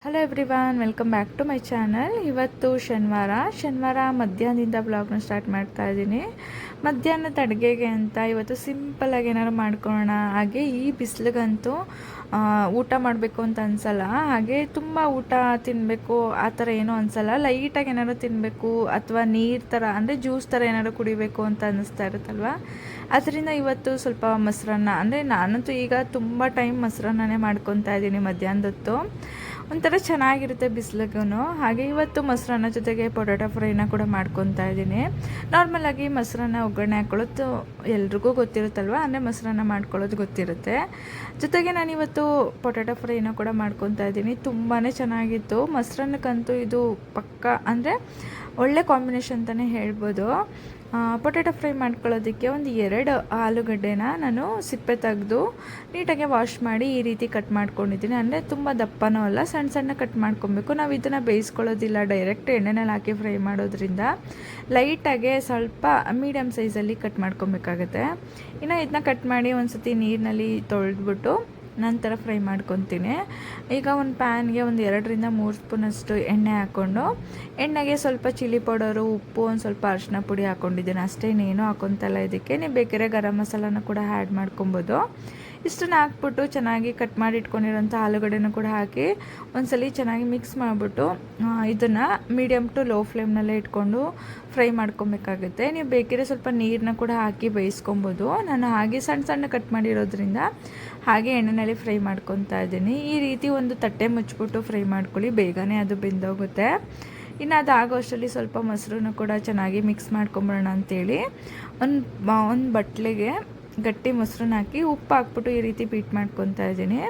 Hello everyone, welcome back to my channel. ಇವತ್ತು ಶನಿವಾರ ಮಧ್ಯಾಹ್ನದಿಂದ ಬ್ಲಾಗ್ನ ಸ್ಟಾರ್ಟ್ ಮಾಡ್ತಾ ಇದ್ದೀನಿ. ಮಧ್ಯಾಹ್ನದ ಅಡುಗೆಗೆ ಅಂತ ಇವತ್ತು ಸಿಂಪಲ್ಲಾಗಿ ಏನಾದ್ರು ಮಾಡ್ಕೊಳ್ಳೋಣ. ಹಾಗೆ ಈ ಬಿಸಿಲಿಗಂತೂ ಊಟ ಮಾಡಬೇಕು ಅಂತ ಅನಿಸಲ್ಲ. ಹಾಗೆ ತುಂಬ ಊಟ ತಿನ್ನಬೇಕು ಆ ಥರ ಏನೂ ಅನಿಸಲ್ಲ. ಲೈಟಾಗಿ ಏನಾದ್ರು ತಿನ್ನಬೇಕು ಅಥವಾ ನೀರು ಥರ ಅಂದರೆ ಜ್ಯೂಸ್ ಥರ ಏನಾದ್ರು ಕುಡಿಬೇಕು ಅಂತ ಅನ್ನಿಸ್ತಾ ಇರುತ್ತಲ್ವ. ಅದರಿಂದ ಇವತ್ತು ಸ್ವಲ್ಪ ಮೊಸರನ್ನ, ಅಂದರೆ ನಾನಂತೂ ಈಗ ತುಂಬ ಟೈಮ್ ಮೊಸರನ್ನೇ ಮಾಡ್ಕೊತಾ ಇದ್ದೀನಿ ಮಧ್ಯಾಹ್ನದೊತ್ತು. ಒಂಥರ ಚೆನ್ನಾಗಿರುತ್ತೆ ಬಿಸಿಲಿಗೂ. ಹಾಗೆ ಇವತ್ತು ಮೊಸರನ್ನ ಜೊತೆಗೆ ಪೊಟ್ಯಾಟೊ ಫ್ರೈನ ಕೂಡ ಮಾಡ್ಕೊತಾ ಇದ್ದೀನಿ. ನಾರ್ಮಲಾಗಿ ಮೊಸರನ್ನ ಒಗ್ಗರಣೆ ಹಾಕೊಳ್ಳೋದು ಎಲ್ರಿಗೂ ಗೊತ್ತಿರುತ್ತಲ್ವ, ಅಂದರೆ ಮೊಸರನ್ನ ಮಾಡ್ಕೊಳ್ಳೋದು ಗೊತ್ತಿರುತ್ತೆ. ಜೊತೆಗೆ ನಾನಿವತ್ತು ಪೊಟ್ಯಾಟೊ ಫ್ರೈನ ಕೂಡ ಮಾಡ್ಕೊತಾ ಇದ್ದೀನಿ. ತುಂಬಾ ಚೆನ್ನಾಗಿತ್ತು. ಮೊಸರನ್ನಕ್ಕಂತೂ ಇದು ಪಕ್ಕ, ಅಂದರೆ ಒಳ್ಳೆ ಕಾಂಬಿನೇಷನ್ ಅಂತಲೇ ಹೇಳ್ಬೋದು. ಪೊಟ್ಯಾಟೊ ಫ್ರೈ ಮಾಡ್ಕೊಳ್ಳೋದಕ್ಕೆ ಒಂದು 2 ಆಲೂಗಡ್ಡೆನ ನಾನು ಸಿಪ್ಪೆ ತೆಗೆದು ನೀಟಾಗಿ ವಾಶ್ ಮಾಡಿ ಈ ರೀತಿ ಕಟ್ ಮಾಡ್ಕೊಂಡಿದ್ದೀನಿ. ಅಂದರೆ ತುಂಬ ದಪ್ಪನೂ ಅಲ್ಲ, ಸಣ್ಣ ಸಣ್ಣ ಕಟ್ ಮಾಡ್ಕೊಬೇಕು. ನಾವು ಇದನ್ನು ಬೇಯಿಸ್ಕೊಳ್ಳೋದಿಲ್ಲ, ಡೈರೆಕ್ಟ್ ಎಣ್ಣೆನಲ್ಲಿ ಹಾಕಿ ಫ್ರೈ ಮಾಡೋದ್ರಿಂದ ಲೈಟಾಗೆ ಸ್ವಲ್ಪ ಮೀಡಿಯಮ್ ಸೈಜಲ್ಲಿ ಕಟ್ ಮಾಡ್ಕೊಬೇಕಾಗತ್ತೆ. ಇನ್ನು ಇದನ್ನ ಕಟ್ ಮಾಡಿ ಒಂದು ಸತಿ ನೀರಿನಲ್ಲಿ ತೊಳೆದ್ಬಿಟ್ಟು ನಂತರ ಫ್ರೈ ಮಾಡ್ಕೊತೀನಿ. ಈಗ ಒಂದು ಪ್ಯಾನ್ಗೆ ಒಂದು 2-3 ಸ್ಪೂನಷ್ಟು ಎಣ್ಣೆ ಹಾಕ್ಕೊಂಡು, ಎಣ್ಣೆಗೆ ಸ್ವಲ್ಪ ಚಿಲ್ಲಿ ಪೌಡರು, ಉಪ್ಪು, ಒಂದು ಸ್ವಲ್ಪ ಅರಿಶಿನ ಪುಡಿ ಹಾಕ್ಕೊಂಡಿದ್ದೀನಿ. ಅಷ್ಟೇ, ಇನ್ನೇನು ಹಾಕ್ಕೊತಲ್ಲ. ಇದಕ್ಕೆ ನೀವು ಬೇಕಾದ್ರೆ ಗರಂ ಮಸಾಲಾನ ಕೂಡ ಆ್ಯಡ್ ಮಾಡ್ಕೊಬೋದು. ಇಷ್ಟನ್ನು ಹಾಕ್ಬಿಟ್ಟು ಚೆನ್ನಾಗಿ ಕಟ್ ಮಾಡಿ ಇಟ್ಕೊಂಡಿರೋಂಥ ಆಲೂಗಡ್ಡೆನೂ ಕೂಡ ಹಾಕಿ ಒಂದ್ಸಲಿ ಚೆನ್ನಾಗಿ ಮಿಕ್ಸ್ ಮಾಡಿಬಿಟ್ಟು ಇದನ್ನು ಮೀಡಿಯಮ್ ಟು ಲೋ ಫ್ಲೇಮ್ನಲ್ಲೇ ಇಟ್ಕೊಂಡು ಫ್ರೈ ಮಾಡ್ಕೊಬೇಕಾಗುತ್ತೆ. ನೀವು ಬೇಕಿದ್ರೆ ಸ್ವಲ್ಪ ನೀರನ್ನ ಕೂಡ ಹಾಕಿ ಬೇಯಿಸ್ಕೊಬೋದು. ನಾನು ಹಾಗೆ ಸಣ್ಣ ಸಣ್ಣ ಕಟ್ ಮಾಡಿರೋದ್ರಿಂದ ಹಾಗೆ ಎಣ್ಣೆಯಲ್ಲಿ ಫ್ರೈ ಮಾಡ್ಕೊತಾ ಇದ್ದೀನಿ. ಈ ರೀತಿ ಒಂದು ತಟ್ಟೆ ಮುಚ್ಚಿಬಿಟ್ಟು ಫ್ರೈ ಮಾಡ್ಕೊಳ್ಳಿ, ಬೇಗನೆ ಅದು ಬೆಂದೋಗುತ್ತೆ. ಇನ್ನು ಅದಾಗೋ ಅಷ್ಟರಲ್ಲಿ ಸ್ವಲ್ಪ ಮೊಸರನ್ನು ಕೂಡ ಚೆನ್ನಾಗಿ ಮಿಕ್ಸ್ ಮಾಡ್ಕೊಂಬಿಡೋಣ ಅಂಥೇಳಿ ಒಂದು ಬಟ್ಲಿಗೆ ಗಟ್ಟಿ ಮೊಸರನ್ನ ಹಾಕಿ ಉಪ್ಪು ಹಾಕ್ಬಿಟ್ಟು ಈ ರೀತಿ ಬೀಟ್ ಮಾಡ್ಕೊತಾ ಇದ್ದೀನಿ.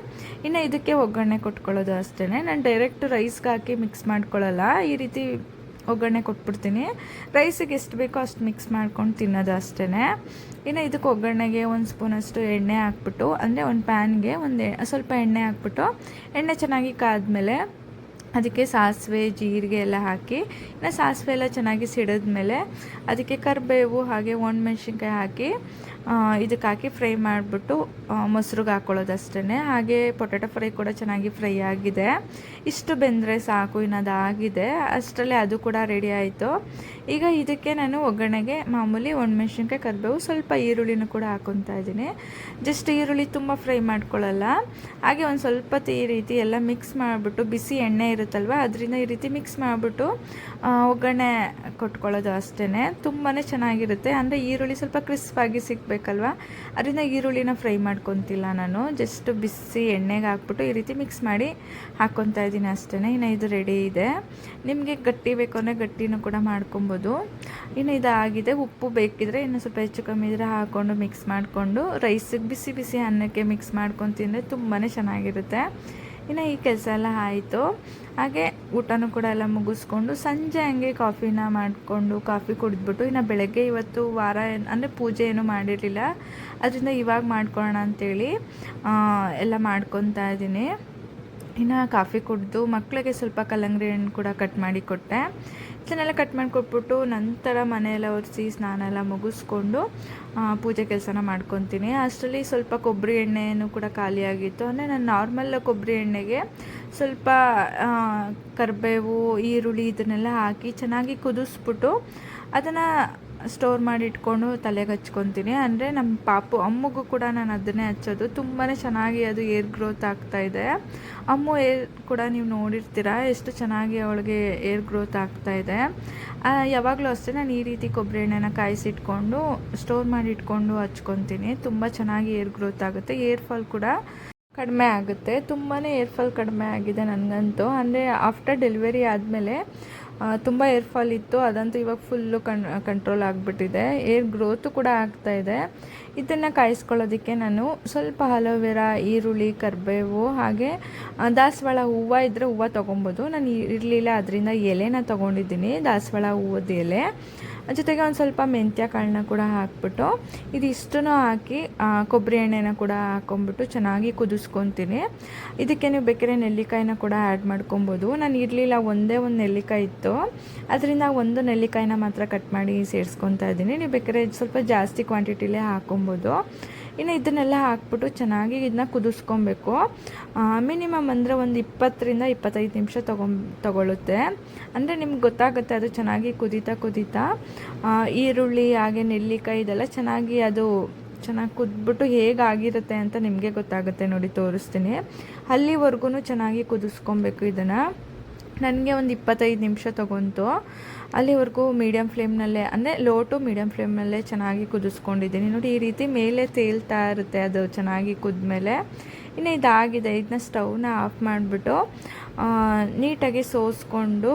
ಇನ್ನು ಇದಕ್ಕೆ ಒಗ್ಗರಣೆ ಕೊಟ್ಕೊಳ್ಳೋದು ಅಷ್ಟೇ. ನಾನು ಡೈರೆಕ್ಟ್ ರೈಸ್ಗೆ ಹಾಕಿ ಮಿಕ್ಸ್ ಮಾಡ್ಕೊಳ್ಳಲ್ಲ, ಈ ರೀತಿ ಒಗ್ಗರಣೆ ಕೊಟ್ಬಿಡ್ತೀನಿ. ರೈಸಿಗೆ ಎಷ್ಟು ಬೇಕೋ ಅಷ್ಟು ಮಿಕ್ಸ್ ಮಾಡ್ಕೊಂಡು ತಿನ್ನೋದು ಅಷ್ಟೇ. ಇನ್ನು ಇದಕ್ಕೆ ಒಗ್ಗರಣೆಗೆ 1 ಸ್ಪೂನಷ್ಟು ಎಣ್ಣೆ ಹಾಕ್ಬಿಟ್ಟು, ಅಂದರೆ ಒಂದು ಪ್ಯಾನ್ಗೆ ಸ್ವಲ್ಪ ಎಣ್ಣೆ ಹಾಕ್ಬಿಟ್ಟು, ಎಣ್ಣೆ ಚೆನ್ನಾಗಿ ಕಾದ್ಮೇಲೆ ಅದಕ್ಕೆ ಸಾಸಿವೆ, ಜೀರಿಗೆ ಎಲ್ಲ ಹಾಕಿ, ಇನ್ನು ಸಾಸಿವೆ ಎಲ್ಲ ಚೆನ್ನಾಗಿ ಸಿಡಿದ್ಮೇಲೆ ಅದಕ್ಕೆ ಕರಿಬೇವು ಹಾಗೆ ಒಣಮೆಣ್ಸಿನ್ಕಾಯಿ ಹಾಕಿ ಇದಕ್ಕೆ ಹಾಕಿ ಫ್ರೈ ಮಾಡಿಬಿಟ್ಟು ಮೊಸರಿಗೆ ಹಾಕ್ಕೊಳ್ಳೋದು ಅಷ್ಟೇ. ಹಾಗೆ ಪೊಟ್ಯಾಟೊ ಫ್ರೈ ಕೂಡ ಚೆನ್ನಾಗಿ ಫ್ರೈ ಆಗಿದೆ. ಇಷ್ಟು ಬೆಂದರೆ ಸಾಕು, ಇನ್ನು ಅದಾಗಿದೆ. ಅಷ್ಟರಲ್ಲೇ ಅದು ಕೂಡ ರೆಡಿ ಆಯಿತು. ಈಗ ಇದಕ್ಕೆ ನಾನು ಒಗ್ಗರಣೆಗೆ ಮಾಮೂಲಿ ಒಣಮೆಣ್ಸಿನ್ಕಾಯಿ, ಕರಿಬೇವು, ಸ್ವಲ್ಪ ಈರುಳ್ಳಿನೂ ಕೂಡ ಹಾಕ್ಕೊತಾ ಇದ್ದೀನಿ. ಜಸ್ಟ್ ಈರುಳ್ಳಿ ತುಂಬ ಫ್ರೈ ಮಾಡ್ಕೊಳ್ಳಲ್ಲ. ಹಾಗೆ ಒಂದು ಸ್ವಲ್ಪ ಈ ರೀತಿ ಎಲ್ಲ ಮಿಕ್ಸ್ ಮಾಡಿಬಿಟ್ಟು, ಬಿಸಿ ಎಣ್ಣೆ ಇರುತ್ತಲ್ವ ಅದರಿಂದ ಈ ರೀತಿ ಮಿಕ್ಸ್ ಮಾಡಿಬಿಟ್ಟು ಒಗ್ಗರಣೆ ಕೊಟ್ಕೊಳ್ಳೋದು ಅಷ್ಟೇ. ತುಂಬಾ ಚೆನ್ನಾಗಿರುತ್ತೆ. ಅಂದರೆ ಈರುಳ್ಳಿ ಸ್ವಲ್ಪ ಕ್ರಿಸ್ಪಾಗಿ ಸಿಗಬೇಕಲ್ವ, ಅದರಿಂದ ಈರುಳ್ಳಿನ ಫ್ರೈ ಮಾಡ್ಕೊತಿಲ್ಲ ನಾನು. ಜಸ್ಟ್ ಬಿಸಿ ಎಣ್ಣೆಗೆ ಹಾಕ್ಬಿಟ್ಟು ಈ ರೀತಿ ಮಿಕ್ಸ್ ಮಾಡಿ ಹಾಕ್ಕೊತಾ ಇದ್ದೀನಿ ಅಷ್ಟೇ. ಇನ್ನು ಇದು ರೆಡಿ ಇದೆ. ನಿಮಗೆ ಗಟ್ಟಿ ಬೇಕು ಅಂದರೆ ಗಟ್ಟಿನೂ ಕೂಡ ಮಾಡ್ಕೊಬೋದು. ಇನ್ನು ಇದಾಗಿದೆ. ಉಪ್ಪು ಬೇಕಿದ್ರೆ ಇನ್ನು ಸ್ವಲ್ಪ ಹೆಚ್ಚು ಕಮ್ಮಿ ಇದ್ರೆ ಹಾಕ್ಕೊಂಡು ಮಿಕ್ಸ್ ಮಾಡಿಕೊಂಡು ರೈಸಿಗೆ ಬಿಸಿ ಬಿಸಿ ಅನ್ನಕ್ಕೆ ಮಿಕ್ಸ್ ಮಾಡ್ಕೊಂಡು ತಿಂದರೆ ತುಂಬಾ ಚೆನ್ನಾಗಿರುತ್ತೆ. ಇನ್ನು ಈ ಕೆಲಸ ಎಲ್ಲ ಆಯಿತು. ಹಾಗೆ ಊಟನೂ ಕೂಡ ಎಲ್ಲ ಮುಗಿಸ್ಕೊಂಡು ಸಂಜೆ ಹಂಗೆ ಕಾಫಿನ ಮಾಡಿಕೊಂಡು ಕಾಫಿ ಕುಡಿದ್ಬಿಟ್ಟು, ಇನ್ನು ಬೆಳಗ್ಗೆ ಇವತ್ತು ವಾರ ಅಂದರೆ ಪೂಜೆ ಏನೂ ಮಾಡಿರಲಿಲ್ಲ, ಅದರಿಂದ ಇವಾಗ ಮಾಡ್ಕೊಳ್ಳೋಣ ಅಂಥೇಳಿ ಎಲ್ಲ ಮಾಡ್ಕೊತಾ ಇದ್ದೀನಿ. ಇನ್ನು ಕಾಫಿ ಕುಡಿದು ಮಕ್ಕಳಿಗೆ ಸ್ವಲ್ಪ ಕಲ್ಲಂಗಡಿ ಹಣ್ಣು ಕೂಡ ಕಟ್ ಮಾಡಿ ಕೊಟ್ಟೆ. ಇದನ್ನೆಲ್ಲ ಕಟ್ ಮಾಡಿ ಕೊಟ್ಬಿಟ್ಟು ನಂತರ ಮನೆಯೆಲ್ಲ ಒರೆಸಿ ಸ್ನಾನ ಎಲ್ಲ ಮುಗಿಸ್ಕೊಂಡು ಪೂಜೆ ಕೆಲಸನ ಮಾಡ್ಕೊತೀನಿ. ಅಷ್ಟರಲ್ಲಿ ಸ್ವಲ್ಪ ಕೊಬ್ಬರಿ ಎಣ್ಣೆನೂ ಕೂಡ ಖಾಲಿಯಾಗಿತ್ತು. ಅಂದರೆ ನಾನು ನಾರ್ಮಲ್ ಕೊಬ್ಬರಿ ಎಣ್ಣೆಗೆ ಸ್ವಲ್ಪ ಕರಿಬೇವು, ಈರುಳ್ಳಿ ಇದನ್ನೆಲ್ಲ ಹಾಕಿ ಚೆನ್ನಾಗಿ ಕುದಿಸ್ಬಿಟ್ಟು ಅದನ್ನು ಸ್ಟೋರ್ ಮಾಡಿ ಇಟ್ಕೊಂಡು ತಲೆಗೆ ಹಚ್ಕೊತೀನಿ. ಅಂದರೆ ನಮ್ಮ ಅಮ್ಮಗೂ ಕೂಡ ನಾನು ಅದನ್ನೇ ಹಚ್ಚೋದು. ತುಂಬಾ ಚೆನ್ನಾಗಿ ಅದು ಏರ್ ಗ್ರೋತ್ ಆಗ್ತಾಯಿದೆ. ಅಮ್ಮು ಏರ್ ಕೂಡ ನೀವು ನೋಡಿರ್ತೀರ ಎಷ್ಟು ಚೆನ್ನಾಗಿ ಅವಳಿಗೆ ಏರ್ ಗ್ರೋತ್ ಆಗ್ತಾಯಿದೆ. ಯಾವಾಗಲೂ ಅಷ್ಟೇ ನಾನು ಈ ರೀತಿ ಕೊಬ್ಬರಿ ಎಣ್ಣೆನ ಕಾಯಿಸಿಟ್ಕೊಂಡು ಸ್ಟೋರ್ ಮಾಡಿ ಇಟ್ಕೊಂಡು ಹಚ್ಕೊತೀನಿ. ತುಂಬ ಚೆನ್ನಾಗಿ ಏರ್ ಗ್ರೋತ್ ಆಗುತ್ತೆ. ಏರ್ ಫಾಲ್ ಕೂಡ ಕಡಿಮೆ ಆಗುತ್ತೆ. ತುಂಬಾ ಏರ್ ಫಾಲ್ ಕಡಿಮೆ ಆಗಿದೆ ನನಗಂತೂ. ಅಂದರೆ ಆಫ್ಟರ್ ಡೆಲಿವರಿ ಆದಮೇಲೆ ತುಂಬ ಏರ್ ಫಾಲ್ ಇತ್ತು, ಅದಂತೂ ಇವಾಗ ಫುಲ್ಲು ಕಂಟ್ರೋಲ್ ಆಗಿಬಿಟ್ಟಿದೆ. ಏರ್ ಗ್ರೋತು ಕೂಡ ಆಗ್ತಾಯಿದೆ. ಇದನ್ನು ಕಾಯಿಸ್ಕೊಳ್ಳೋದಕ್ಕೆ ನಾನು ಸ್ವಲ್ಪ ಅಲೋವೆರಾ, ಈರುಳ್ಳಿ, ಕರಿಬೇವು ಹಾಗೆ ದಾಸವಾಳ ಹೂವು ಇದ್ದರೆ ಹೂವು ತೊಗೊಬೋದು. ನಾನು ಇರಲಿಲ್ಲ, ಅದರಿಂದ ಎಲೆನ ತೊಗೊಂಡಿದ್ದೀನಿ, ದಾಸವಾಳ ಹೂವದ ಎಲೆ. ಜೊತೆಗೆ ಒಂದು ಸ್ವಲ್ಪ ಮೆಂತ್ಯ ಕಾಳನ್ನ ಕೂಡ ಹಾಕ್ಬಿಟ್ಟು ಇದಿಷ್ಟನ್ನು ಹಾಕಿ ಕೊಬ್ಬರಿ ಎಣ್ಣೆನ ಕೂಡ ಹಾಕ್ಕೊಂಬಿಟ್ಟು ಚೆನ್ನಾಗಿ ಕುದಿಸ್ಕೊತೀನಿ. ಇದಕ್ಕೆ ನೀವು ಬೇಕಾದ್ರೆ ನೆಲ್ಲಿಕಾಯಿನ ಕೂಡ ಆ್ಯಡ್ ಮಾಡ್ಕೊಬೋದು. ನಾನು ಇರಲಿಲ್ಲ, ಒಂದೇ ಒಂದು ನೆಲ್ಲಿಕಾಯಿ ಇತ್ತು, ಅದರಿಂದ ಒಂದು ನೆಲ್ಲಿಕಾಯಿನ ಮಾತ್ರ ಕಟ್ ಮಾಡಿ ಸೇರಿಸ್ಕೊತಾ ಇದ್ದೀನಿ. ನೀವು ಬೇಕಾದ್ರೆ ಸ್ವಲ್ಪ ಜಾಸ್ತಿ ಕ್ವಾಂಟಿಟಿಲೇ ಹಾಕ್ಕೊಬೋದು. ಇನ್ನು ಇದನ್ನೆಲ್ಲ ಹಾಕ್ಬಿಟ್ಟು ಚೆನ್ನಾಗಿ ಇದನ್ನ ಕುದಿಸ್ಕೊಬೇಕು. ಮಿನಿಮಮ್ ಅಂದರೆ ಒಂದು 20-25 ನಿಮಿಷ ತಗೊಳ್ಳುತ್ತೆ. ಅಂದರೆ ನಿಮ್ಗೆ ಗೊತ್ತಾಗುತ್ತೆ ಅದು ಚೆನ್ನಾಗಿ ಕುದೀತಾ ಈರುಳ್ಳಿ ಹಾಗೆ ನೆಲ್ಲಿಕಾಯಿ ಇದೆಲ್ಲ ಚೆನ್ನಾಗಿ ಕುದ್ಬಿಟ್ಟು ಹೇಗಾಗಿರುತ್ತೆ ಅಂತ ನಿಮಗೆ ಗೊತ್ತಾಗುತ್ತೆ. ನೋಡಿ ತೋರಿಸ್ತೀನಿ. ಅಲ್ಲಿವರೆಗೂ ಚೆನ್ನಾಗಿ ಕುದಿಸ್ಕೊಬೇಕು ಇದನ್ನು. ನನಗೆ ಒಂದು 25 ನಿಮಿಷ ತೊಗೊಂತು. ಅಲ್ಲಿವರೆಗೂ ಮೀಡಿಯಮ್ ಫ್ಲೇಮ್ನಲ್ಲೇ, ಅಂದರೆ ಲೋ ಟು ಮೀಡಿಯಮ್ ಫ್ಲೇಮ್ನಲ್ಲೇ ಚೆನ್ನಾಗಿ ಕುದಿಸ್ಕೊಂಡಿದ್ದೀನಿ. ನೋಡಿ ಈ ರೀತಿ ಮೇಲೆ ತೇಲ್ತಾ ಇರುತ್ತೆ ಅದು ಚೆನ್ನಾಗಿ ಕುದ್ಮೇಲೆ. ಇನ್ನು ಇದಾಗಿದೆ. ಇದನ್ನ ಸ್ಟವ್ನ ಆಫ್ ಮಾಡಿಬಿಟ್ಟು ನೀಟಾಗಿ ಸೋಸ್ಕೊಂಡು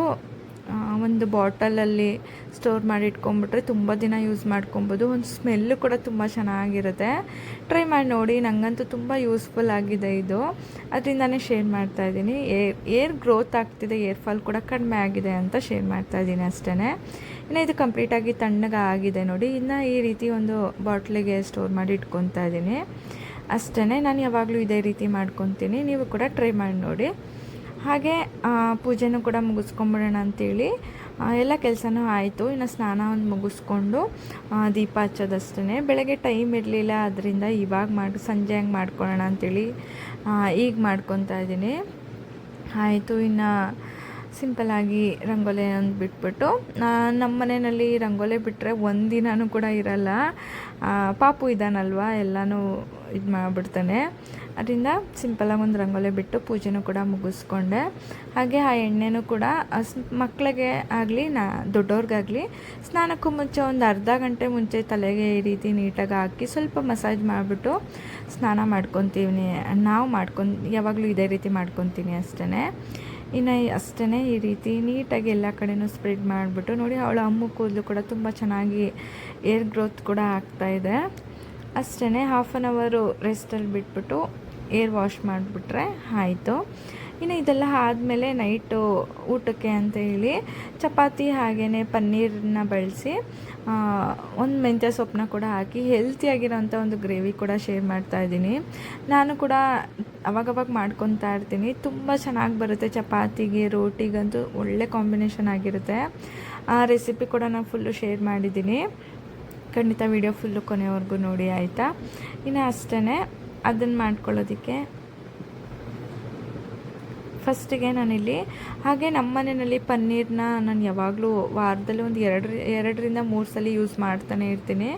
ಒಂದು ಬಾಟಲಲ್ಲಿ ಸ್ಟೋರ್ ಮಾಡಿ ಇಟ್ಕೊಂಡ್ಬಿಟ್ರೆ ತುಂಬ ದಿನ ಯೂಸ್ ಮಾಡ್ಕೊಬೋದು. ಒಂದು ಸ್ಮೆಲ್ಲು ಕೂಡ ತುಂಬ ಚೆನ್ನಾಗಿರುತ್ತೆ. ಟ್ರೈ ಮಾಡಿ ನೋಡಿ. ನನಗಂತೂ ತುಂಬ ಯೂಸ್ಫುಲ್ ಆಗಿದೆ ಇದು. ಅದರಿಂದನೇ ಶೇರ್ ಮಾಡ್ತಾಯಿದ್ದೀನಿ. ಏರ್ ಗ್ರೋತ್ ಆಗ್ತಿದೆ, ಏರ್ ಫಾಲ್ ಕೂಡ ಕಡಿಮೆ ಆಗಿದೆ ಅಂತ ಶೇರ್ ಮಾಡ್ತಾಯಿದ್ದೀನಿ ಅಷ್ಟೇ. ಇನ್ನು ಇದು ಕಂಪ್ಲೀಟಾಗಿ ತಣ್ಣಗೆ ಆಗಿದೆ ನೋಡಿ. ಇನ್ನು ಈ ರೀತಿ ಒಂದು ಬಾಟ್ಲಿಗೆ ಸ್ಟೋರ್ ಮಾಡಿ ಇಟ್ಕೊತಾ ಇದ್ದೀನಿ ಅಷ್ಟೇ. ನಾನು ಯಾವಾಗಲೂ ಇದೇ ರೀತಿ ಮಾಡ್ಕೊತೀನಿ. ನೀವು ಕೂಡ ಟ್ರೈ ಮಾಡಿ ನೋಡಿ. ಹಾಗೆ ಪೂಜೆನೂ ಕೂಡ ಮುಗಿಸ್ಕೊಂಬಿಡೋಣ ಅಂಥೇಳಿ ಎಲ್ಲ ಕೆಲಸನೂ ಆಯಿತು. ಇನ್ನು ಸ್ನಾನ ಒಂದು ಮುಗಿಸ್ಕೊಂಡು ದೀಪ ಹಚ್ಚೋದಷ್ಟೇ. ಬೆಳಗ್ಗೆ ಟೈಮ್ ಇರಲಿಲ್ಲ, ಅದರಿಂದ ಸಂಜೆ ಹಂಗೆ ಮಾಡ್ಕೊಳ್ಳೋಣ ಅಂಥೇಳಿ ಈಗ ಮಾಡ್ಕೊತಾ ಇದ್ದೀನಿ. ಆಯಿತು. ಇನ್ನು ಸಿಂಪಲ್ಲಾಗಿ ರಂಗೋಲಿ ಒಂದು ಬಿಟ್ಬಿಟ್ಟು, ನಮ್ಮ ಮನೆಯಲ್ಲಿ ರಂಗೋಲಿ ಬಿಟ್ಟರೆ ಒಂದಿನೂ ಕೂಡ ಇರಲ್ಲ. ಪಾಪು ಇದ್ದಾನಲ್ವ, ಎಲ್ಲನೂ ಇದು ಮಾಡಿಬಿಡ್ತಾನೆ. ಅದರಿಂದ ಸಿಂಪಲಾಗಿ ಒಂದು ರಂಗೋಲಿ ಬಿಟ್ಟು ಪೂಜೆನೂ ಕೂಡ ಮುಗಿಸ್ಕೊಂಡೆ. ಹಾಗೆ ಆ ಎಣ್ಣೆನೂ ಕೂಡ ಮಕ್ಕಳಿಗೆ ಆಗಲಿ ದೊಡ್ಡವ್ರಿಗಾಗಲಿ ಸ್ನಾನಕ್ಕೂ ಮುಂಚೆ ಒಂದು ಅರ್ಧ ಗಂಟೆ ಮುಂಚೆ ತಲೆಗೆ ಈ ರೀತಿ ನೀಟಾಗಿ ಹಾಕಿ ಸ್ವಲ್ಪ ಮಸಾಜ್ ಮಾಡಿಬಿಟ್ಟು ಸ್ನಾನ ಮಾಡ್ಕೊತೀವಿ. ಯಾವಾಗಲೂ ಇದೇ ರೀತಿ ಮಾಡ್ಕೊತೀನಿ ಅಷ್ಟೇ. ಇನ್ನು ಅಷ್ಟೇ ಈ ರೀತಿ ನೀಟಾಗಿ ಎಲ್ಲ ಕಡೆಯೂ ಸ್ಪ್ರೆಡ್ ಮಾಡಿಬಿಟ್ಟು ನೋಡಿ, ಅವಳ ಅಮ್ಮು ಕೂದಲು ಕೂಡ ತುಂಬ ಚೆನ್ನಾಗಿ ಏರ್ ಗ್ರೋತ್ ಕೂಡ ಆಗ್ತಾಯಿದೆ ಅಷ್ಟೇ. 1/2 ಅವರ್ ರೆಸ್ಟಲ್ಲಿ ಬಿಟ್ಬಿಟ್ಟು ಏರ್ ವಾಶ್ ಮಾಡಿಬಿಟ್ರೆ ಆಯಿತು. ಇನ್ನು ಇದೆಲ್ಲ ಆದಮೇಲೆ ನೈಟು ಊಟಕ್ಕೆ ಅಂತ ಹೇಳಿ ಚಪಾತಿ ಹಾಗೆಯೇ ಪನ್ನೀರನ್ನ ಬಳಸಿ ಒಂದು ಮೆಂತ್ಯ ಸೊಪ್ಪನ್ನ ಕೂಡ ಹಾಕಿ ಹೆಲ್ತಿಯಾಗಿರೋಂಥ ಒಂದು ಗ್ರೇವಿ ಕೂಡ ಶೇರ್ ಮಾಡ್ತಾಯಿದ್ದೀನಿ. ನಾನು ಕೂಡ ಅವಾಗವಾಗ ಮಾಡ್ಕೊತಾ ಇರ್ತೀನಿ. ತುಂಬ ಚೆನ್ನಾಗಿ ಬರುತ್ತೆ. ಚಪಾತಿಗೆ ರೋಟಿಗಂತೂ ಒಳ್ಳೆ ಕಾಂಬಿನೇಷನ್ ಆಗಿರುತ್ತೆ. ಆ ರೆಸಿಪಿ ಕೂಡ ನಾನು ಫುಲ್ಲು ಶೇರ್ ಮಾಡಿದ್ದೀನಿ. ಖಂಡಿತ ವಿಡಿಯೋ ಫುಲ್ಲು ಕೊನೆವರೆಗೂ ನೋಡಿ ಆಯಿತಾ. ಇನ್ನು ಅಷ್ಟೇ ಅದನ್ನು ಮಾಡ್ಕೊಳ್ಳೋದಕ್ಕೆ ಫಸ್ಟಿಗೆ ನಾನಿಲ್ಲಿ ಹಾಗೆ ನಮ್ಮ ಮನೆಯಲ್ಲಿ ಪನ್ನೀರನ್ನ ನಾನು ಯಾವಾಗಲೂ ವಾರದಲ್ಲಿ ಒಂದು 2-3 ಸಲ ಯೂಸ್ ಮಾಡ್ತಾನೆ ಇರ್ತೀನಿ.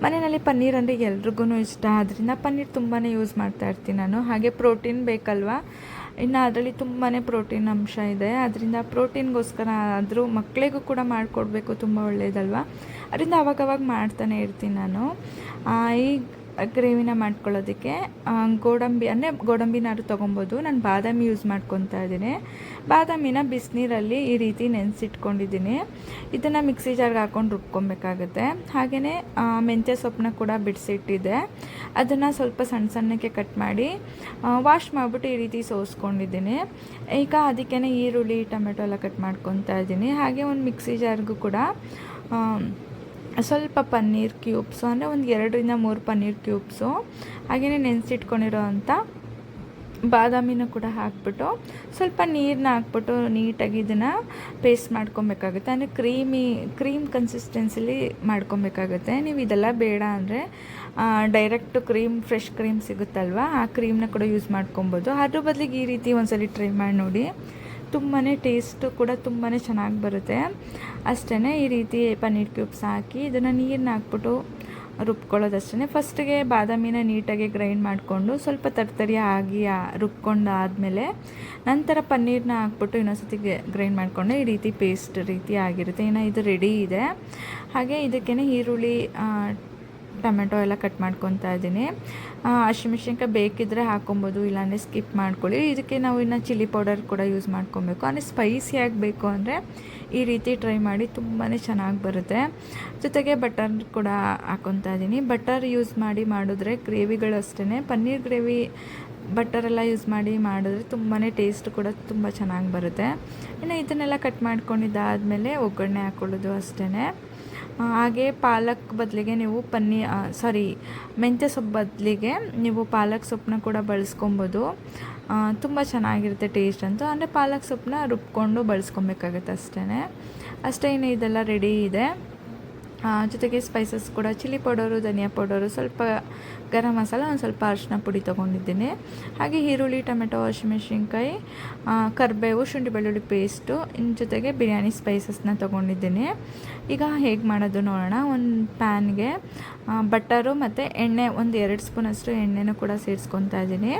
ಮನೆಯಲ್ಲಿ ಪನ್ನೀರ್ ಅಂದರೆ ಎಲ್ರಿಗೂ ಇಷ್ಟ, ಅದರಿಂದ ಪನ್ನೀರ್ ತುಂಬಾ ಯೂಸ್ ಮಾಡ್ತಾ ಇರ್ತೀನಿ ನಾನು. ಹಾಗೆ ಪ್ರೋಟೀನ್ ಬೇಕಲ್ವ, ಇನ್ನು ಅದರಲ್ಲಿ ತುಂಬಾ ಪ್ರೋಟೀನ್ ಅಂಶ ಇದೆ. ಅದರಿಂದ ಪ್ರೋಟೀನ್ಗೋಸ್ಕರ ಆದರೂ ಮಕ್ಕಳಿಗೂ ಕೂಡ ಮಾಡಿಕೊಡ್ಬೇಕು, ತುಂಬ ಒಳ್ಳೆಯದಲ್ವ. ಅದರಿಂದ ಅವಾಗವಾಗ ಮಾಡ್ತಾನೆ ಇರ್ತೀನಿ ನಾನು. ಈ ಗ್ರೇವಿನ ಮಾಡ್ಕೊಳ್ಳೋದಕ್ಕೆ ಗೋಡಂಬಿನಾದ್ರು ತೊಗೊಬೋದು. ನಾನು ಬಾದಾಮಿ ಯೂಸ್ ಮಾಡ್ಕೊತಾ ಇದ್ದೀನಿ. ಬಾದಾಮಿನ ಬಿಸಿನೀರಲ್ಲಿ ಈ ರೀತಿ ನೆನೆಸಿಟ್ಕೊಂಡಿದ್ದೀನಿ. ಇದನ್ನು ಮಿಕ್ಸಿ ಜಾರ್ಗೆ ಹಾಕ್ಕೊಂಡು ರುಬ್ಕೊಬೇಕಾಗುತ್ತೆ. ಹಾಗೆಯೇ ಮೆಂತ್ಯ ಸೊಪ್ಪನ್ನ ಕೂಡ ಬಿಡಿಸಿಟ್ಟಿದ್ದೆ. ಅದನ್ನು ಸ್ವಲ್ಪ ಸಣ್ಣಕ್ಕೆ ಕಟ್ ಮಾಡಿ ವಾಶ್ ಮಾಡಿಬಿಟ್ಟು ಈ ರೀತಿ ಸೋಸ್ಕೊಂಡಿದ್ದೀನಿ. ಈಗ ಅದಕ್ಕೇ ಈರುಳ್ಳಿ ಟೊಮೆಟೊ ಎಲ್ಲ ಕಟ್ ಮಾಡ್ಕೊತಾ ಇದ್ದೀನಿ. ಹಾಗೆ ಒಂದು ಮಿಕ್ಸಿ ಜಾರ್ಗೂ ಕೂಡ ಸ್ವಲ್ಪ ಪನ್ನೀರ್ ಕ್ಯೂಬ್ಸು, ಅಂದರೆ ಒಂದು 2-3 ಪನ್ನೀರ್ ಕ್ಯೂಬ್ಸು, ಹಾಗೆಯೇ ನೆನೆಸಿಟ್ಕೊಂಡಿರೋ ಅಂಥ ಬಾದಾಮಿನ ಕೂಡ ಹಾಕ್ಬಿಟ್ಟು ಸ್ವಲ್ಪ ನೀರನ್ನ ಹಾಕ್ಬಿಟ್ಟು ನೀಟಾಗಿ ಇದನ್ನು ಪೇಸ್ಟ್ ಮಾಡ್ಕೊಬೇಕಾಗುತ್ತೆ. ಅಂದರೆ ಕ್ರೀಮ್ ಕನ್ಸಿಸ್ಟೆನ್ಸಿಲಿ ಮಾಡ್ಕೊಬೇಕಾಗುತ್ತೆ. ನೀವು ಇದೆಲ್ಲ ಬೇಡ ಅಂದರೆ ಡೈರೆಕ್ಟ್ ಫ್ರೆಶ್ ಕ್ರೀಮ್ ಸಿಗುತ್ತಲ್ವ, ಆ ಕ್ರೀಮ್ನ ಕೂಡ ಯೂಸ್ ಮಾಡ್ಕೊಬೋದು. ಅದ್ರ ಬದಲಿಗೆ ಈ ರೀತಿ ಒಂದ್ಸಲ ಟ್ರೈ ಮಾಡಿ ನೋಡಿ. ತುಂಬಾ ಟೇಸ್ಟು ಕೂಡ ತುಂಬಾ ಚೆನ್ನಾಗಿ ಬರುತ್ತೆ ಅಷ್ಟೇ. ಈ ರೀತಿ ಪನ್ನೀರ್ ಕ್ಯೂಬ್ಸ್ ಹಾಕಿ ಇದನ್ನು ನೀರನ್ನ ಹಾಕ್ಬಿಟ್ಟು ರುಬ್ಕೊಳ್ಳೋದಷ್ಟೇ. ಫಸ್ಟಿಗೆ ಬಾದಾಮಿನ ನೀಟಾಗಿ ಗ್ರೈಂಡ್ ಮಾಡಿಕೊಂಡು ಸ್ವಲ್ಪ ತರ್ತರಿಯಾಗಿ ರುಬ್ಕೊಂಡು ಆದಮೇಲೆ ನಂತರ ಪನ್ನೀರನ್ನ ಹಾಕ್ಬಿಟ್ಟು ಇನ್ನೊಂದ್ಸತಿ ಗ್ರೈಂಡ್ ಮಾಡಿಕೊಂಡು ಈ ರೀತಿ ಪೇಸ್ಟ್ ರೀತಿ ಆಗಿರುತ್ತೆ. ಇನ್ನು ಇದು ರೆಡಿ ಇದೆ. ಹಾಗೆ ಇದಕ್ಕೇ ಈರುಳ್ಳಿ ಟೊಮೆಟೊ ಎಲ್ಲ ಕಟ್ ಮಾಡ್ಕೊತಾ ಇದ್ದೀನಿ. ಹಸಿಮೆಣ್ಸಿನ್ಕಾಯಿ ಬೇಕಿದ್ದರೆ ಹಾಕೊಬೋದು, ಇಲ್ಲಾಂದರೆ ಸ್ಕಿಪ್ ಮಾಡ್ಕೊಳ್ಳಿ. ಇದಕ್ಕೆ ನಾವು ಇನ್ನು ಚಿಲ್ಲಿ ಪೌಡರ್ ಕೂಡ ಯೂಸ್ ಮಾಡ್ಕೊಬೇಕು. ಅಂದರೆ ಸ್ಪೈಸಿಯಾಗಿ ಬೇಕು ಅಂದರೆ ಈ ರೀತಿ ಟ್ರೈ ಮಾಡಿ, ತುಂಬಾ ಚೆನ್ನಾಗಿ ಬರುತ್ತೆ. ಜೊತೆಗೆ ಬಟರ್ ಕೂಡ ಹಾಕ್ಕೊತಾ ಇದ್ದೀನಿ. ಬಟರ್ ಯೂಸ್ ಮಾಡಿ ಮಾಡಿದ್ರೆ ಗ್ರೇವಿಗಳು ಅಷ್ಟೇ, ಪನ್ನೀರ್ ಗ್ರೇವಿ ಬಟರೆಲ್ಲ ಯೂಸ್ ಮಾಡಿ ಮಾಡಿದ್ರೆ ತುಂಬಾ ಟೇಸ್ಟ್ ಕೂಡ ತುಂಬ ಚೆನ್ನಾಗಿ ಬರುತ್ತೆ. ಇನ್ನು ಇದನ್ನೆಲ್ಲ ಕಟ್ ಮಾಡ್ಕೊಂಡಿದ್ದಾದಮೇಲೆ ಒಗ್ಗರಣೆ ಹಾಕ್ಕೊಳ್ಳೋದು ಅಷ್ಟೇ. ಹಾಗೆ ಪಾಲಕ್ ಬದಲಿಗೆ ನೀವು ಮೆಂತ್ಯ ಸೊಪ್ಪು ಬದಲಿಗೆ ನೀವು ಪಾಲಕ್ ಸೊಪ್ಪನ್ನ ಕೂಡ ಬಳಸ್ಕೊಬೋದು. ತುಂಬ ಚೆನ್ನಾಗಿರುತ್ತೆ ಟೇಸ್ಟ್ ಅಂತೂ. ಅಂದರೆ ಪಾಲಕ್ ಸೊಪ್ಪನ್ನ ರುಬ್ಕೊಂಡು ಬಳಸ್ಕೊಬೇಕಾಗುತ್ತೆ ಅಷ್ಟೇ. ಇನ್ನು ಇದೆಲ್ಲ ರೆಡಿ ಇದೆ. ಜೊತೆಗೆ ಸ್ಪೈಸಸ್ ಕೂಡ ಚಿಲ್ಲಿ ಪೌಡರು, ಧನಿಯಾ ಪೌಡರು, ಸ್ವಲ್ಪ ಗರಂ ಮಸಾಲ, ಒಂದು ಸ್ವಲ್ಪ ಅರಿಶಿನ ಪುಡಿ ತೊಗೊಂಡಿದ್ದೀನಿ. ಹಾಗೆ ಈರುಳ್ಳಿ, ಟೊಮೆಟೊ, ಹಸಿಮೆಣಸಿನ್ಕಾಯಿ, ಕರಿಬೇವು, ಶುಂಠಿ ಬೆಳ್ಳುಳ್ಳಿ ಪೇಸ್ಟು, ಇನ್ನು ಜೊತೆಗೆ ಬಿರಿಯಾನಿ ಸ್ಪೈಸಸ್ನ ತೊಗೊಂಡಿದ್ದೀನಿ. ಈಗ ಹೇಗೆ ಮಾಡೋದು ನೋಡೋಣ. ಒಂದು ಪ್ಯಾನ್ಗೆ ಬಟರು ಮತ್ತು ಎಣ್ಣೆ, ಒಂದು 2 ಸ್ಪೂನಷ್ಟು ಎಣ್ಣೆನೂ ಕೂಡ ಸೇರಿಸ್ಕೊತಾ ಇದ್ದೀನಿ.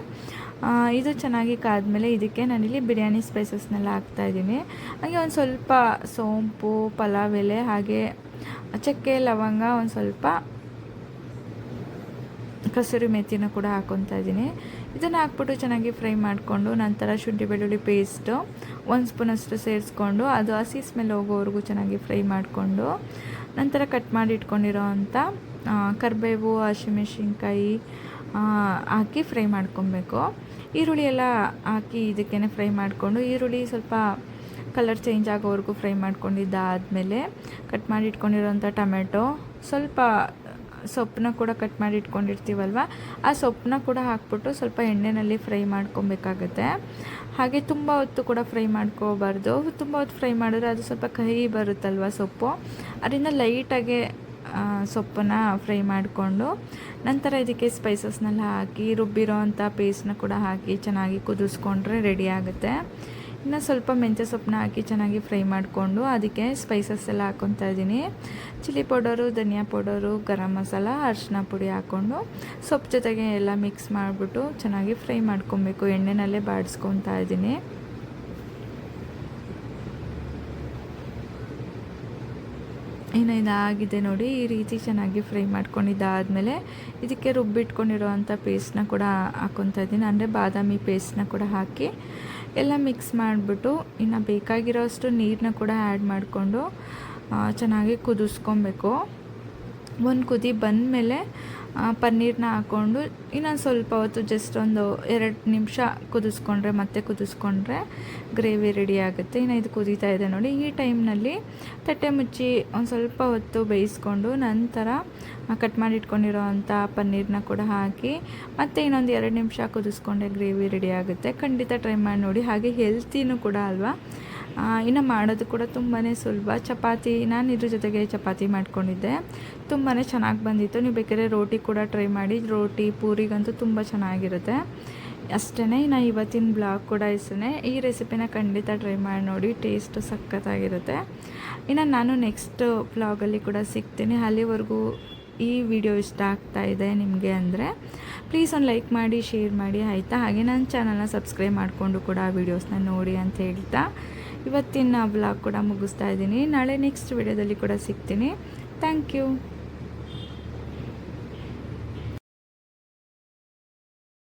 ಇದು ಚೆನ್ನಾಗಿ ಕಾದ್ಮೇಲೆ ಇದಕ್ಕೆ ನಾನಿಲ್ಲಿ ಬಿರಿಯಾನಿ ಸ್ಪೈಸಸ್ನೆಲ್ಲ ಹಾಕ್ತಾಯಿದ್ದೀನಿ. ಹಾಗೆ ಒಂದು ಸ್ವಲ್ಪ ಸೋಂಪು, ಪಲಾವ್ ಎಲೆ, ಹಾಗೆ ಚಕ್ಕೆ, ಲವಂಗ, ಒಂದು ಸ್ವಲ್ಪ ಕಸೂರಿ ಮೆಥಿನ ಕೂಡ ಹಾಕ್ಕೊತಾ ಇದ್ದೀನಿ. ಇದನ್ನು ಹಾಕ್ಬಿಟ್ಟು ಚೆನ್ನಾಗಿ ಫ್ರೈ ಮಾಡಿಕೊಂಡು ನಂತರ ಶುಂಠಿ ಬೆಳ್ಳುಳ್ಳಿ ಪೇಸ್ಟು 1 ಸ್ಪೂನಷ್ಟು ಸೇರಿಸ್ಕೊಂಡು ಅದು ಹಸಿ ಸ್ಮೆಲ್ ಹೋಗೋವರೆಗೂ ಚೆನ್ನಾಗಿ ಫ್ರೈ ಮಾಡಿಕೊಂಡು ನಂತರ ಕಟ್ ಮಾಡಿ ಇಟ್ಕೊಂಡಿರೋ ಅಂಥ ಕರಿಬೇವು, ಹಸಿಮೆಣಸಿನ್ಕಾಯಿ ಹಾಕಿ ಫ್ರೈ ಮಾಡ್ಕೊಬೇಕು. ಈರುಳ್ಳಿ ಎಲ್ಲ ಹಾಕಿ ಇದಕ್ಕೇ ಫ್ರೈ ಮಾಡಿಕೊಂಡು ಈರುಳ್ಳಿ ಸ್ವಲ್ಪ ಕಲರ್ ಚೇಂಜ್ ಆಗೋವರೆಗೂ ಫ್ರೈ ಮಾಡ್ಕೊಂಡಿದ್ದಾದಮೇಲೆ ಕಟ್ ಮಾಡಿ ಇಟ್ಕೊಂಡಿರೋಂಥ ಟೊಮೆಟೊ, ಸ್ವಲ್ಪ ಸೊಪ್ಪನ್ನ ಕೂಡ ಕಟ್ ಮಾಡಿ ಇಟ್ಕೊಂಡಿರ್ತೀವಲ್ವ, ಆ ಸೊಪ್ಪನ್ನ ಕೂಡ ಹಾಕ್ಬಿಟ್ಟು ಸ್ವಲ್ಪ ಎಣ್ಣೆಯಲ್ಲಿ ಫ್ರೈ ಮಾಡ್ಕೊಬೇಕಾಗತ್ತೆ. ಹಾಗೆ ತುಂಬ ಹೊತ್ತು ಕೂಡ ಫ್ರೈ ಮಾಡ್ಕೋಬಾರ್ದು. ತುಂಬ ಹೊತ್ತು ಫ್ರೈ ಮಾಡಿದ್ರೆ ಅದು ಸ್ವಲ್ಪ ಕಹಿ ಬರುತ್ತಲ್ವ ಸೊಪ್ಪು, ಅದರಿಂದ ಲೈಟಾಗೆ ಸೊಪ್ಪನ್ನು ಫ್ರೈ ಮಾಡಿಕೊಂಡು ನಂತರ ಇದಕ್ಕೆ ಸ್ಪೈಸಸ್ನೆಲ್ಲ ಹಾಕಿ ರುಬ್ಬಿರೋ ಅಂಥ ಪೇಸ್ಟ್ನ ಕೂಡ ಹಾಕಿ ಚೆನ್ನಾಗಿ ಕುದಿಸ್ಕೊಂಡ್ರೆ ರೆಡಿ ಆಗುತ್ತೆ. ಇನ್ನು ಸ್ವಲ್ಪ ಮೆಂತ್ಯ ಸೊಪ್ಪನ್ನ ಹಾಕಿ ಚೆನ್ನಾಗಿ ಫ್ರೈ ಮಾಡಿಕೊಂಡು ಅದಕ್ಕೆ ಸ್ಪೈಸಸ್ ಎಲ್ಲ ಹಾಕ್ಕೊತಾ ಇದ್ದೀನಿ. ಚಿಲ್ಲಿ ಪೌಡರು, ಧನಿಯಾ ಪೌಡರು, ಗರಂ ಮಸಾಲ, ಅರಿಶಿನ ಪುಡಿ ಹಾಕ್ಕೊಂಡು ಸೊಪ್ಪು ಜೊತೆಗೆ ಎಲ್ಲ ಮಿಕ್ಸ್ ಮಾಡಿಬಿಟ್ಟು ಚೆನ್ನಾಗಿ ಫ್ರೈ ಮಾಡ್ಕೊಬೇಕು. ಎಣ್ಣೆನಲ್ಲೇ ಬಾಡಿಸ್ಕೊತಾ ಇದ್ದೀನಿ. ಇನ್ನು ಇದಾಗಿದೆ ನೋಡಿ, ಈ ರೀತಿ ಚೆನ್ನಾಗಿ ಫ್ರೈ ಮಾಡ್ಕೊಂಡಿದ್ದಾದಮೇಲೆ ಇದಕ್ಕೆ ರುಬ್ಬಿಟ್ಕೊಂಡಿರೋ ಅಂಥ ಪೇಸ್ಟ್ನ ಕೂಡ ಹಾಕ್ಕೊತಾ ಇದ್ದೀನಿ. ಅಂದರೆ ಬಾದಾಮಿ ಪೇಸ್ಟ್ನ ಕೂಡ ಹಾಕಿ ಎಲ್ಲ ಮಿಕ್ಸ್ ಮಾಡಿಬಿಟ್ಟು ಇನ್ನು ಬೇಕಾಗಿರೋ ಅಷ್ಟು ನೀರನ್ನ ಕೂಡ ಆ್ಯಡ್ ಮಾಡಿಕೊಂಡು ಚೆನ್ನಾಗಿ ಕುದಿಸ್ಕೊಬೇಕು. ಒಂದು ಕುದಿ ಬಂದಮೇಲೆ ಪನ್ನೀರನ್ನ ಹಾಕ್ಕೊಂಡು ಇನ್ನೊಂದು ಸ್ವಲ್ಪ ಹೊತ್ತು ಜಸ್ಟ್ ಒಂದು 2 ನಿಮಿಷ ಕುದಿಸ್ಕೊಂಡ್ರೆ ಗ್ರೇವಿ ರೆಡಿ ಆಗುತ್ತೆ. ಇನ್ನು ಇದು ಕುದೀತಾ ಇದೆ ನೋಡಿ. ಈ ಟೈಮ್ನಲ್ಲಿ ತಟ್ಟೆ ಮುಚ್ಚಿ ಒಂದು ಸ್ವಲ್ಪ ಹೊತ್ತು ಬೇಯಿಸ್ಕೊಂಡು ನಂತರ ಕಟ್ ಮಾಡಿ ಇಟ್ಕೊಂಡಿರೋ ಅಂಥ ಪನ್ನೀರನ್ನ ಕೂಡ ಹಾಕಿ ಮತ್ತು ಇನ್ನೊಂದು 2 ನಿಮಿಷ ಕುದಿಸ್ಕೊಂಡ್ರೆ ಗ್ರೇವಿ ರೆಡಿ ಆಗುತ್ತೆ. ಖಂಡಿತ ಟ್ರೈ ಮಾಡಿ ನೋಡಿ. ಹಾಗೆ ಹೆಲ್ತಿನೂ ಕೂಡ ಅಲ್ವಾ. ಇನ್ನು ಮಾಡೋದು ಕೂಡ ತುಂಬಾ ಸುಲಭ. ಚಪಾತಿ, ನಾನು ಇದ್ರ ಜೊತೆಗೆ ಚಪಾತಿ ಮಾಡ್ಕೊಂಡಿದ್ದೆ, ತುಂಬಾ ಚೆನ್ನಾಗಿ ಬಂದಿತ್ತು. ನೀವು ಬೇಕಾದ್ರೆ ರೋಟಿ ಕೂಡ ಟ್ರೈ ಮಾಡಿ. ರೋಟಿ, ಪೂರಿಗಂತೂ ತುಂಬ ಚೆನ್ನಾಗಿರುತ್ತೆ. ಅಷ್ಟೇ. ಇನ್ನು ಇವತ್ತಿನ ಬ್ಲಾಗ್ ಕೂಡ ಇಷ್ಟೇ. ಈ ರೆಸಿಪಿನ ಖಂಡಿತ ಟ್ರೈ ಮಾಡಿ ನೋಡಿ, ಟೇಸ್ಟು ಸಖತ್ತಾಗಿರುತ್ತೆ. ಇನ್ನು ನಾನು ನೆಕ್ಸ್ಟ್ ಬ್ಲಾಗಲ್ಲಿ ಕೂಡ ಸಿಗ್ತೀನಿ. ಅಲ್ಲಿವರೆಗೂ ಈ ವಿಡಿಯೋ ಇಷ್ಟ ಆಗ್ತಾ ಇದೆ ನಿಮಗೆ ಅಂದರೆ ಪ್ಲೀಸ್ ಒಂದು ಲೈಕ್ ಮಾಡಿ, ಶೇರ್ ಮಾಡಿ ಆಯಿತಾ. ಹಾಗೆ ನನ್ನ ಚಾನಲ್ನ ಸಬ್ಸ್ಕ್ರೈಬ್ ಮಾಡಿಕೊಂಡು ಕೂಡ ಆ ವೀಡಿಯೋಸ್ನ ನೋಡಿ ಅಂತ ಹೇಳ್ತಾ ಇವತ್ತಿನ ಬ್ಲಾಗ್ ಕೂಡ ಮುಗಿಸ್ತಾ ಇದ್ದೀನಿ. ನಾಳೆ ನೆಕ್ಸ್ಟ್ ವಿಡಿಯೋದಲ್ಲಿ ಕೂಡ ಸಿಗ್ತೀನಿ. Thank you.